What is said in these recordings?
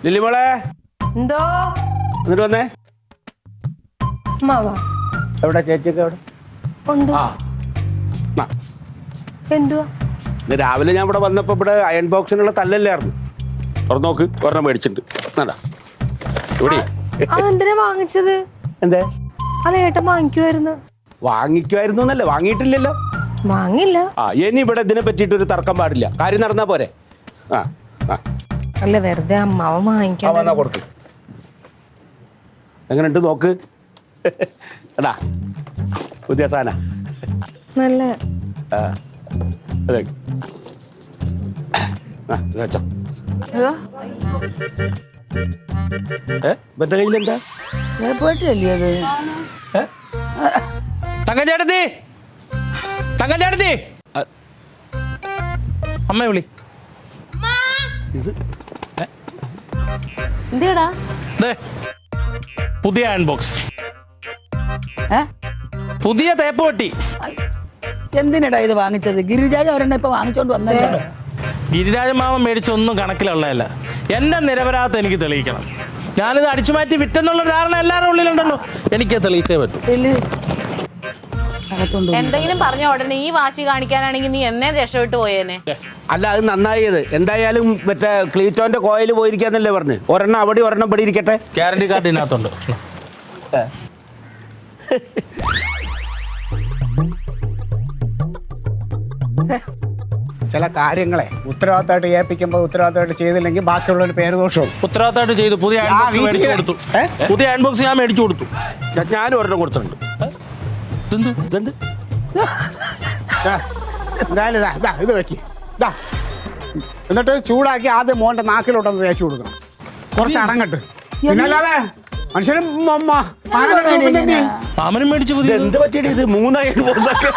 ലിലിമോളെ എന്തോ എന്നിട്ട് വന്നേ. മാവാ എവിടെ ചേച്ചിയൊക്കെ എവിടെ? ഉണ്ട്. ആ എന്തുവാ? ഇന്ന് രാവിലെ ഞാൻ ഇവിടെ വന്നപ്പോൾ ഇവിടെ അയൺ ബോക്സിനുള്ള തല്ലല്ലായിരുന്നു. തുറന്നു നോക്ക്, ഒരെണ്ണം മേടിച്ചിട്ടുണ്ട്. ഇവിടെ അതെന്തിനാ വാങ്ങിച്ചത്? എന്തേ അത് ഏട്ടൻ വാങ്ങിക്കുമായിരുന്നു. വാങ്ങിക്കുമായിരുന്നു എന്നല്ലേ, വാങ്ങിയിട്ടില്ലല്ലോ. വാങ്ങില്ല. ഇനി ഇവിടെ ഇതിനെ പറ്റിയിട്ടൊരു തർക്കം പാടില്ല. കാര്യം നടന്നാ പോരെ. അല്ല, വെറുതെ അമ്മാവൻ വാങ്ങിക്കാൻ കൊടുക്ക്. എങ്ങനെയുണ്ട് നോക്ക്. എടാ പുതിയ സാധന നല്ല. വെച്ചോ. മറ്റേ കയ്യിലെന്താ? പോയിട്ടില്ലേ അത്? തങ്കച്ചേട്ടത്തി, തങ്കച്ചേട്ടത്തി, അമ്മ വിളി. എന്തേടാ? പുതിയ അയൺ ബോക്സ്, പുതിയ തേപ്പ് പെട്ടി. എന്തിനടാ ഇത് വാങ്ങിച്ചത്? ഗിരിരാജ ഒരെണ്ണം ഇപ്പൊ വാങ്ങിച്ചോണ്ട് വന്നല്ലോ. ഗിരിരാജമാവൻ മേടിച്ചൊന്നും കണക്കിലുള്ളതല്ല. എന്റെ നിരപരാധത്തെ എനിക്ക് തെളിയിക്കണം. ഞാനിത് അടിച്ചു മാറ്റി വിറ്റെന്നുള്ള ധാരണ എല്ലാവരുടെ ഉള്ളിലുണ്ടല്ലോ. എനിക്ക് തെളിയിച്ചേ പറ്റൂ. എന്തെങ്കിലും പറഞ്ഞ ഉടനെ ഈ വാശി കാണിക്കാനാണെങ്കിൽ നീ എന്നെ രക്ഷപ്പെട്ടു പോയേനെ. അല്ല, അത് നന്നായത്. എന്തായാലും മറ്റേ ക്ലീറ്റോന്റെ കോയിൽ പോയിരിക്കാന്നല്ലേ പറഞ്ഞു. ഒരെണ്ണം അവിടെ ഒരെണ്ണം ഇവിടെ ഇരിക്കട്ടെ. ഗ്യാരണ്ടി കാർഡ് ഇതിനകത്തുണ്ട്. ചില കാര്യങ്ങളെ ഉത്തരവാദിത്തമായിട്ട് ഏൽപ്പിക്കുമ്പോൾ ഉത്തരവാദിത്തമായിട്ട് ചെയ്തില്ലെങ്കിൽ ബാക്കിയുള്ളവർ പേര് ദോഷവും. ഉത്തരവാദിത്തമായിട്ട് ചെയ്തു. പുതിയ അയൺ ബോക്സ് മേടിച്ചു കൊടുത്തു. പുതിയ അയൺ ബോക്സ് ഞാൻ മേടിച്ചു കൊടുത്തു. ഞാനും ഒരെണ്ണം കൊടുത്തിട്ടുണ്ട്. എന്തായാലും ഇത് വെക്ക്. എന്നിട്ട് ചൂടാക്കി ആദ്യം മോൻ്റെ നാക്കിലോട്ടൊന്ന് തേച്ച് കൊടുക്കണം. കുറച്ച് അടങ്ങട്ട്. പിന്നല്ലാതെ മനുഷ്യനും മാമനും മേടിച്ചു പുതിയ. എന്ത് പറ്റിയിട്ട് ഇത് 3 അയൺ ബോക്സ് ഒക്കെ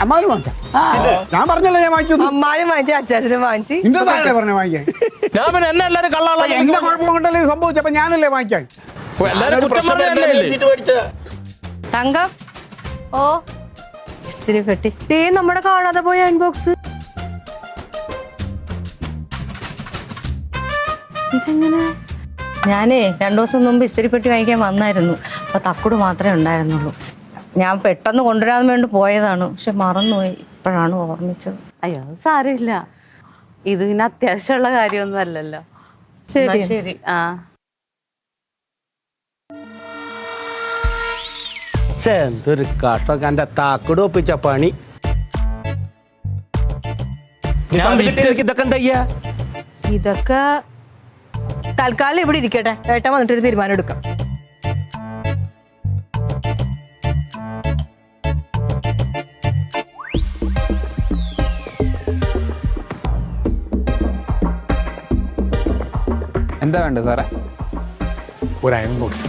അമ്മാവനും വാങ്ങിച്ച? ഞാൻ പറഞ്ഞല്ലേ ഞാൻ വാങ്ങിക്കുന്നു. അമ്മാനും വാങ്ങിച്ചു, അച്ചാച്ചനും വാങ്ങിച്ചു. നിന്റെ താഴെ പറഞ്ഞ വാങ്ങിക്കാൻ. ഞാൻ പിന്നെ എന്നെ എല്ലാവരും കള്ളാളെ എന്റെ കുഴപ്പം കൊണ്ടല്ലേ സംഭവിച്ചപ്പോ ഞാനല്ലേ വാങ്ങിക്കാൻ. എല്ലാവരും കുറ്റം പറഞ്ഞല്ലേ. തങ്കം, ഓ, ഇസ്തിരി പെട്ടി. നമ്മുടെ കാണാതെ പോയ അൺബോക്സ്. ഇതെങ്ങനെ? ഞാനേ 2 ദിവസം മുമ്പ് ഇസ്തിരിപ്പെട്ടി വാങ്ങിക്കാൻ വന്നായിരുന്നു. അപ്പൊ തക്കുട് മാത്രമേ ഉണ്ടായിരുന്നുള്ളൂ. ഞാൻ പെട്ടെന്ന് കൊണ്ടുവരാൻ വേണ്ടി പോയതാണ്, പക്ഷെ മറന്നുപോയി. ഇപ്പോഴാണ് ഓർമ്മിച്ചത്. അയ്യോ സാരമില്ല, ഇത് പിന്നെ അത്യാവശ്യമുള്ള കാര്യമൊന്നും അല്ലല്ലോ. ശരി ശരി. ആ എന്തൊരു കഷ്ടമൊക്കെ. എന്റെ താക്കോട് ഒപ്പിച്ച പണി. ഇതൊക്കെ എന്താ ചെയ്യാ? ഇതൊക്കെ തൽക്കാലം ഇവിടെ ഇരിക്കട്ടെ. ഏട്ടൻ വന്നിട്ടൊരു തീരുമാനം എടുക്കാം. എന്താ വേണ്ടത് സാറേ? ഒരു അയൺ ബോക്സ്.